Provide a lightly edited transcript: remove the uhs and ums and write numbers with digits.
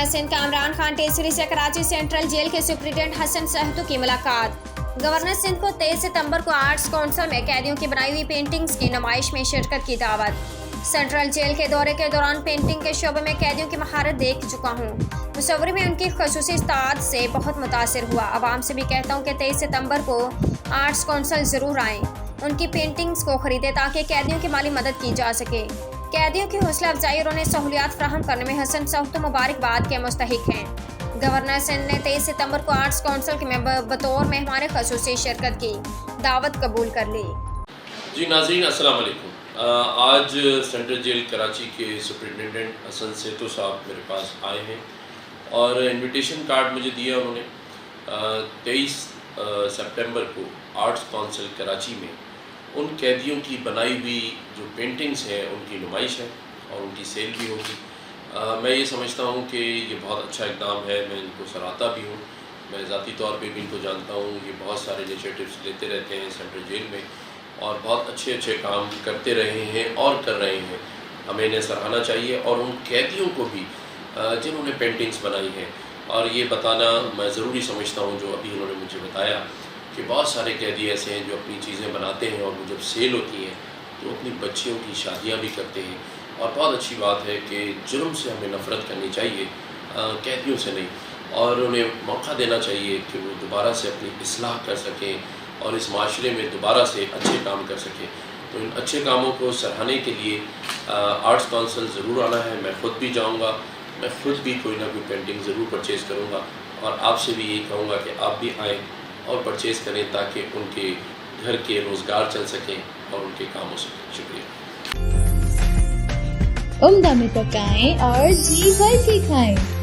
Governor Sindh Kamran Khan टेसरी से Karachi central jail के superintendent Hasan सहतू की मुलाकात। गवर्नर सिंध को 23 सितंबर को आर्ट्स काउंसिल में कैदियों की बनाई हुई पेंटिंग्स की नुमाइश में शिरकत की दावत। सेंट्रल जेल के दौरे के दौरान पेंटिंग के शोबे में कैदियों की महारत देख चुका हूँ। मुसव्वरी में उनकी खसूसी इस्तात से बहुत मुतासिर हुआ। आवाम से भी कहता हूँ कि 23 सितंबर को आर्ट्स काउंसिल ज़रूर आएँ, उनकी पेंटिंग्स को खरीदें ताकि कैदियों की माली मदद की जा सके। कैदियों की हौसला अफजाई और उन्हें सहूलियात फराहम करने में हसन सहतू मुबारकबाद के मुस्तहिक हैं। गवर्नर सिंध ने 23 सितंबर को आर्ट्स काउंसिल में बतौर मेहमान खसूसी शिरकत की दावत कबूल कर ली। जी नाज़रीन अस्सलाम वालेकुम। आज सेंट्रल जेल कराची के सुप्रिंटेंडेंट हसन सहतू साहब मेरे पास आए हैं और इनविटेशन कार्ड मुझे दिया उन्होंने। 23 सितंबर को आर्ट्स काउंसिल कराची में उन कैदियों की बनाई हुई जो पेंटिंग्स हैं उनकी नुमाइश है और उनकी सेल भी होगी। मैं ये समझता हूँ कि ये बहुत अच्छा इक़दाम है, मैं इनको सराहता भी हूँ। मैं ज़ाती तौर पे भी इनको जानता हूँ, ये बहुत सारे इनिशिएटिव्स लेते रहते हैं सेंट्रल जेल में और बहुत अच्छे अच्छे काम करते रहे हैं और कर रहे हैं। हमें इन्हें सराहना चाहिए और उन कैदियों को भी जिन्होंने पेंटिंग्स बनाई हैं। और ये बताना मैं ज़रूरी समझता हूँ जो अभी उन्होंने मुझे बताया कि बहुत सारे कैदी ऐसे हैं जो अपनी चीज़ें बनाते हैं और वो जब सेल होती हैं तो अपनी बच्चियों की शादियाँ भी करते हैं। और बहुत अच्छी बात है कि जुर्म से हमें नफ़रत करनी चाहिए, कैदियों से नहीं, और उन्हें मौका देना चाहिए कि वो दोबारा से अपनी इस्लाह कर सकें और इस माशरे में दोबारा से अच्छे काम कर सकें। तो इन अच्छे कामों को सराहने के लिए आर्ट्स काउंसिल ज़रूर आना है। मैं ख़ुद भी जाऊँगा, मैं ख़ुद भी कोई ना कोई पेंटिंग ज़रूर परचेज़ करूँगा और आपसे भी यही कहूँगा कि आप भी आएँ और परचेज़ करें ताकि उनके घर के रोज़गार चल सकें और उनके काम हो सकें। शुक्रिया। उम्दा में पकाएं और जी भर के खाएं।